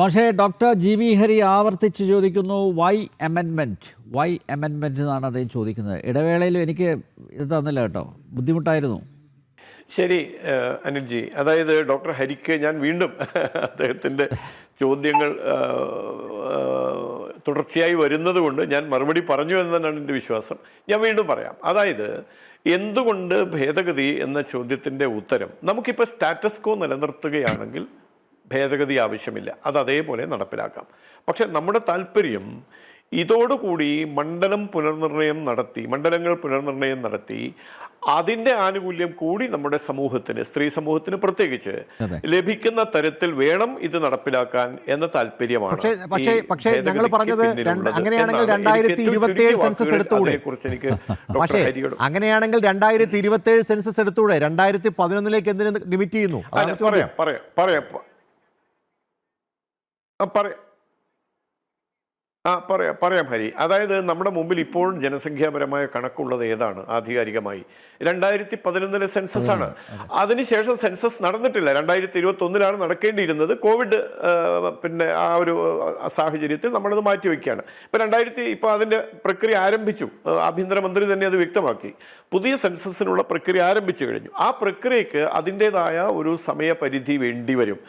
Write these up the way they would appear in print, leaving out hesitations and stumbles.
പക്ഷേ doctor G V Hari ആവർത്തിച്ച് ചോദിക്കുന്നു വൈ അമെൻമെൻറ്റ് എന്നാണ് അദ്ദേഹം ചോദിക്കുന്നത്. ഇടവേളയിലും എനിക്ക് ഇത് തന്നില്ല കേട്ടോ, ബുദ്ധിമുട്ടായിരുന്നു. ശരി അനിൽജി, അതായത് ഡോക്ടർ ഹരിക്ക് ഞാൻ വീണ്ടും അദ്ദേഹത്തിൻ്റെ ചോദ്യങ്ങൾ തുടർച്ചയായി വരുന്നത് കൊണ്ട് ഞാൻ മറുപടി പറഞ്ഞു എന്നതാണ് എൻ്റെ വിശ്വാസം. ഞാൻ വീണ്ടും പറയാം. അതായത് എന്തുകൊണ്ട് ഭേദഗതി എന്ന ചോദ്യത്തിൻ്റെ ഉത്തരം, നമുക്കിപ്പോൾ സ്റ്റാറ്റസ് കോ നിലനിർത്തുകയാണെങ്കിൽ ഭേദഗതി ആവശ്യമില്ല, അത് അതേപോലെ നടപ്പിലാക്കാം. പക്ഷെ നമ്മുടെ താല്പര്യം ഇതോടുകൂടി മണ്ഡലങ്ങൾ പുനർനിർണയം നടത്തി അതിൻ്റെ ആനുകൂല്യം കൂടി നമ്മുടെ സമൂഹത്തിന്, സ്ത്രീ സമൂഹത്തിന് പ്രത്യേകിച്ച് ലഭിക്കുന്ന തരത്തിൽ വേണം ഇത് നടപ്പിലാക്കാൻ എന്ന താല്പര്യമാണ്. പക്ഷേ ഞങ്ങൾ പറഞ്ഞത് അങ്ങനെയാണെങ്കിൽ 2027 സെൻസസ് എടുത്തുകൂടെ? അങ്ങനെയാണെങ്കിൽ 2027 സെൻസസ് എടുത്തുകൂടെ? 2011 എന്തിനു ലിമിറ്റ് ചെയ്യുന്നു? പറയാം ഹരി. അതായത് നമ്മുടെ മുമ്പിൽ ഇപ്പോൾ ജനസംഖ്യാപരമായ കണക്കുള്ളത് ഏതാണ്? ആധികാരികമായി 2011 സെൻസസ് ആണ്. അതിനുശേഷം സെൻസസ് നടന്നിട്ടില്ല. 2021 നടക്കേണ്ടിയിരുന്നത്. കോവിഡ് ആ ഒരു സാഹചര്യത്തിൽ നമ്മളത് മാറ്റിവെക്കുകയാണ്. ഇപ്പോൾ അതിൻ്റെ പ്രക്രിയ ആരംഭിച്ചു. ആഭ്യന്തരമന്ത്രി തന്നെ അത് വ്യക്തമാക്കി. പുതിയ സെൻസസിനുള്ള പ്രക്രിയ ആരംഭിച്ചു കഴിഞ്ഞു. ആ പ്രക്രിയക്ക് അതിൻ്റെതായ ഒരു സമയപരിധി വേണ്ടി വരും.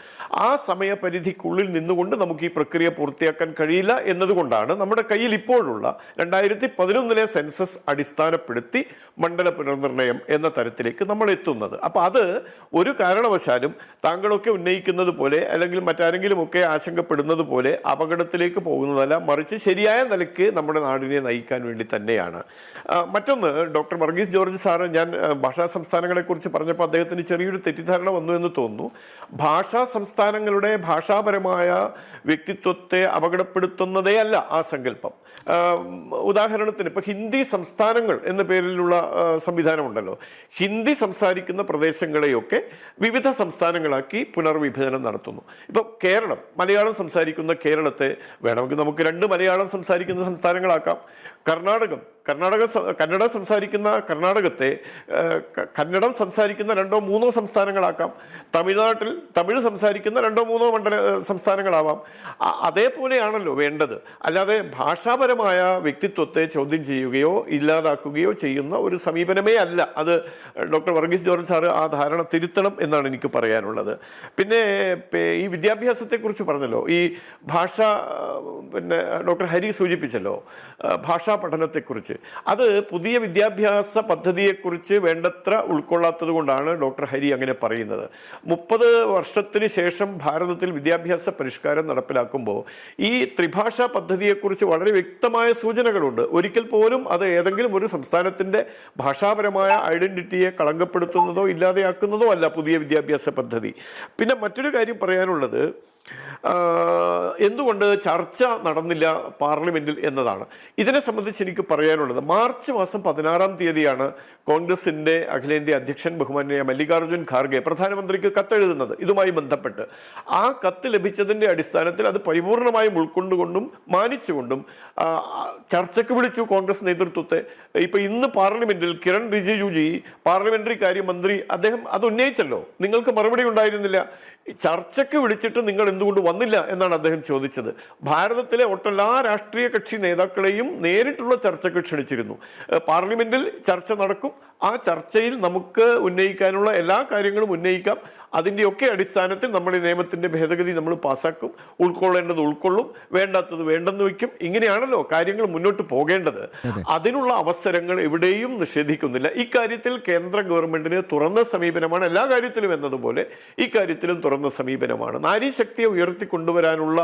ആ സമയപരിധിക്കുള്ളിൽ നിന്നുകൊണ്ട് നമുക്ക് ഈ പ്രക്രിയ പൂർത്തിയാക്കാൻ കഴിയില്ല എന്നതുകൊണ്ടാണ് നമ്മുടെ കയ്യിൽ ഇപ്പോഴുള്ള 2011 സെൻസസ് അടിസ്ഥാനപ്പെടുത്തി മണ്ഡല പുനർനിർണയം എന്ന തരത്തിലേക്ക് നമ്മൾ എത്തുന്നത്. അപ്പോൾ അത് ഒരു കാരണവശാലും താങ്കളൊക്കെ ഉന്നയിക്കുന്നത് പോലെ അല്ലെങ്കിൽ മറ്റാരെങ്കിലുമൊക്കെ ആശങ്കപ്പെടുന്നത് പോലെ അപകടത്തിലേക്ക് പോകുന്നതല്ല, മറിച്ച് ശരിയായ നിലയ്ക്ക് നമ്മുടെ നാടിനെ നയിക്കാൻ വേണ്ടി തന്നെയാണ്. മറ്റൊന്ന്, ഡോക്ടർ വർഗീസ് ജോർജ് സാറ് ഞാൻ ഭാഷാ സംസ്ഥാനങ്ങളെക്കുറിച്ച് പറഞ്ഞപ്പോൾ അദ്ദേഹത്തിന് ചെറിയൊരു തെറ്റിദ്ധാരണ വന്നു എന്ന് തോന്നുന്നു. ഭാഷാ സംസ്ഥാനങ്ങളുടെ ഭാഷാപരമായ വ്യക്തിത്വത്തെ അപകടപ്പെടുത്തുന്നതേ അല്ല ആ സങ്കല്പം. ഉദാഹരണത്തിന് ഇപ്പോൾ ഹിന്ദി സംസ്ഥാനങ്ങൾ എന്ന പേരിലുള്ള സംവിധാനമുണ്ടല്ലോ. ഹിന്ദി സംസാരിക്കുന്ന പ്രദേശങ്ങളെയൊക്കെ വിവിധ സംസ്ഥാനങ്ങളാക്കി പുനർവിഭജനം നടത്തുന്നു. ഇപ്പം കേരളം, മലയാളം സംസാരിക്കുന്ന കേരളത്തെ വേണമെങ്കിൽ നമുക്ക് 2 മലയാളം സംസാരിക്കുന്ന സംസ്ഥാനങ്ങളാക്കാം. കന്നഡ സംസാരിക്കുന്ന കർണാടകത്തെ കന്നഡം സംസാരിക്കുന്ന 2 or 3 സംസ്ഥാനങ്ങളാക്കാം. തമിഴ്നാട്ടിൽ തമിഴ് സംസാരിക്കുന്ന 2 or 3 സംസ്ഥാനങ്ങളാവാം. അതേപോലെയാണല്ലോ വേണ്ടത്. അല്ലാതെ ഭാഷാപരമായ വ്യക്തിത്വത്തെ ചോദ്യം ചെയ്യുകയോ ഇല്ലാതാക്കുകയോ ചെയ്യുന്ന ഒരു സമീപനമേ അല്ല അത്. ഡോക്ടർ വർഗീസ് ജോർജ് സാറ് ആ ധാരണ തിരുത്തണം എന്നാണ് എനിക്ക് പറയാനുള്ളത്. പിന്നെ ഈ വിദ്യാഭ്യാസത്തെക്കുറിച്ച് പറഞ്ഞല്ലോ, ഈ ഭാഷ ഡോക്ടർ ഹരി സൂചിപ്പിച്ചല്ലോ ഭാഷാ പഠനത്തെക്കുറിച്ച്. അത് പുതിയ വിദ്യാഭ്യാസ പദ്ധതിയെക്കുറിച്ച് വേണ്ടത്ര ഉൾക്കൊള്ളാത്തത് കൊണ്ടാണ് ഡോക്ടർ ഹരി അങ്ങനെ പറയുന്നത്. 30 വർഷത്തിന് ശേഷം ഭാരതത്തിൽ വിദ്യാഭ്യാസ പരിഷ്കാരം നടപ്പിലാക്കുമ്പോൾ ഈ ത്രിഭാഷാ പദ്ധതിയെക്കുറിച്ച് വളരെ വ്യക്തമായ സൂചനകളുണ്ട്. ഒരിക്കൽ പോലും അത് ഏതെങ്കിലും ഒരു സംസ്ഥാനത്തിൻ്റെ ഭാഷാപരമായ ഐഡൻറ്റിറ്റിയെ കളങ്കപ്പെടുത്തുന്നതോ ഇല്ലാതെയാക്കുന്നതോ അല്ല പുതിയ വിദ്യാഭ്യാസ പദ്ധതി. പിന്നെ മറ്റൊരു കാര്യം പറയാനുള്ളത്, എന്തുകൊണ്ട് ചർച്ച നടന്നില്ല പാർലമെൻറ്റിൽ എന്നതാണ്. ഇതിനെ സംബന്ധിച്ച് എനിക്ക് പറയാനുള്ളത്, മാർച്ച് മാസം 16 കോൺഗ്രസിൻ്റെ അഖിലേന്ത്യാ അധ്യക്ഷൻ ബഹുമാന്യ മല്ലികാർജ്ജുൻ ഖാർഗെ പ്രധാനമന്ത്രിക്ക് കത്തെഴുതുന്നത് ഇതുമായി ബന്ധപ്പെട്ട്. ആ കത്ത് ലഭിച്ചതിൻ്റെ അടിസ്ഥാനത്തിൽ അത് പരിപൂർണമായും ഉൾക്കൊണ്ടുകൊണ്ടും മാനിച്ചുകൊണ്ടും ചർച്ചയ്ക്ക് വിളിച്ചു കോൺഗ്രസ് നേതൃത്വത്തെ. ഇപ്പം ഇന്ന് പാർലമെൻറ്റിൽ കിരൺ റിജിജുജി, പാർലമെൻ്ററി കാര്യമന്ത്രി, അദ്ദേഹം അത് ഉന്നയിച്ചല്ലോ. നിങ്ങൾക്ക് മറുപടി ഉണ്ടായിരുന്നില്ല. ചർച്ചയ്ക്ക് വിളിച്ചിട്ട് നിങ്ങൾ എന്തുകൊണ്ട് വന്നില്ല എന്നാണ് അദ്ദേഹം ചോദിച്ചത്. ഭാരതത്തിലെ ഒട്ടെല്ലാ രാഷ്ട്രീയ കക്ഷി നേതാക്കളെയും നേരിട്ടുള്ള ചർച്ചയ്ക്ക് ക്ഷണിച്ചിരുന്നു. പാർലമെൻറ്റിൽ ചർച്ച നടക്കും. ആ ചർച്ചയിൽ നമുക്ക് ഉന്നയിക്കാനുള്ള എല്ലാ കാര്യങ്ങളും ഉന്നയിക്കാം. അതിൻ്റെയൊക്കെ അടിസ്ഥാനത്തിൽ നമ്മൾ ഈ നിയമത്തിൻ്റെ ഭേദഗതി നമ്മൾ പാസ്സാക്കും. ഉൾക്കൊള്ളേണ്ടത് ഉൾക്കൊള്ളും, വേണ്ടാത്തത് വേണ്ടെന്ന് വയ്ക്കും. ഇങ്ങനെയാണല്ലോ കാര്യങ്ങൾ മുന്നോട്ട് പോകേണ്ടത്. അതിനുള്ള അവസരങ്ങൾ എവിടെയും നിഷേധിക്കുന്നില്ല. ഇക്കാര്യത്തിൽ കേന്ദ്ര ഗവൺമെൻറ്റിന് തുറന്ന സമീപനമാണ്. എല്ലാ കാര്യത്തിലും എന്നതുപോലെ ഇക്കാര്യത്തിലും തുറന്ന സമീപനമാണ്. നാരീശക്തിയെ ഉയർത്തിക്കൊണ്ടുവരാനുള്ള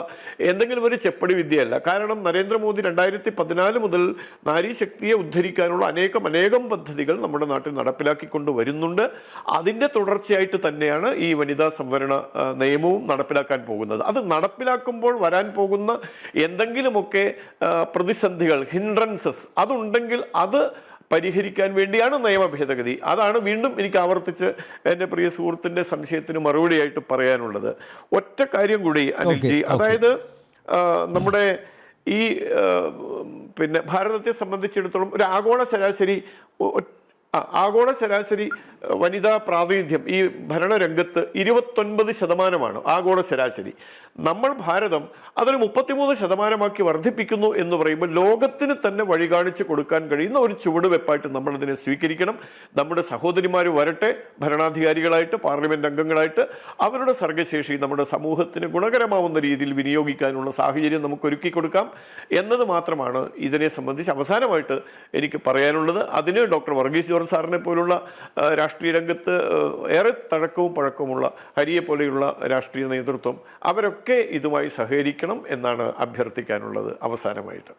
എന്തെങ്കിലും ഒരു ചെപ്പടി വിദ്യയല്ല. കാരണം നരേന്ദ്രമോദി 2014 മുതൽ നാരീശക്തിയെ ഉദ്ധരിക്കാനുള്ള അനേകം പദ്ധതികൾ നമ്മുടെ നാട്ടിൽ നടപ്പിലാക്കിക്കൊണ്ട് വരുന്നുണ്ട്. അതിൻ്റെ തുടർച്ചയായിട്ട് തന്നെയാണ് ഈ വനിതാ സംവരണ നിയമവും നടപ്പിലാക്കാൻ പോകുന്നത്. അത് നടപ്പിലാക്കുമ്പോൾ വരാൻ പോകുന്ന എന്തെങ്കിലുമൊക്കെ പ്രതിസന്ധികൾ, ഹിൻഡ്രൻസസ് അതുണ്ടെങ്കിൽ അത് പരിഹരിക്കാൻ വേണ്ടിയാണ് നിയമ ഭേദഗതി. അതാണ് വീണ്ടും എനിക്ക് ആവർത്തിച്ച് എൻ്റെ പ്രിയ സുഹൃത്തിൻ്റെ സംശയത്തിന് മറുപടിയായിട്ട് പറയാനുള്ളത്. ഒറ്റ കാര്യം കൂടി അനിൽജി, അതായത് നമ്മുടെ ഈ ഭാരതത്തെ സംബന്ധിച്ചിടത്തോളം ഒരു ആഗോള ശരാശരി വനിതാ പ്രാതിനിധ്യം ഈ ഭരണരംഗത്ത് 29% ആഗോള ശരാശരി. നമ്മൾ ഭാരതം അതൊരു 33% വർദ്ധിപ്പിക്കുന്നു എന്ന് പറയുമ്പോൾ ലോകത്തിന് തന്നെ വഴി കാണിച്ച് കൊടുക്കാൻ കഴിയുന്ന ഒരു ചുവടുവെപ്പായിട്ട് നമ്മളതിനെ സ്വീകരിക്കണം. നമ്മുടെ സഹോദരിമാർ വരട്ടെ ഭരണാധികാരികളായിട്ട്, പാർലമെൻറ്റ് അംഗങ്ങളായിട്ട്, അവരുടെ സർഗ്ഗശേഷി നമ്മുടെ സമൂഹത്തിന് ഗുണകരമാവുന്ന രീതിയിൽ വിനിയോഗിക്കാനുള്ള സാഹചര്യം നമുക്ക് ഒരുക്കി കൊടുക്കാം എന്നത് മാത്രമാണ് ഇതിനെ സംബന്ധിച്ച് അവസാനമായിട്ട് എനിക്ക് പറയാനുള്ളത്. അതിന് ഡോക്ടർ വർഗീസ് ജോർജ് സാറിനെ പോലുള്ള രാഷ്ട്രീയ രംഗത്ത് ഏറെ തഴക്കവും പഴക്കവുമുള്ള ഹരിയെ പോലെയുള്ള രാഷ്ട്രീയ നേതൃത്വം അവരൊക്കെ ഇതുമായി സഹകരിക്കണം എന്നാണ് അഭ്യർത്ഥിക്കാനുള്ളത് അവസാനമായിട്ട്.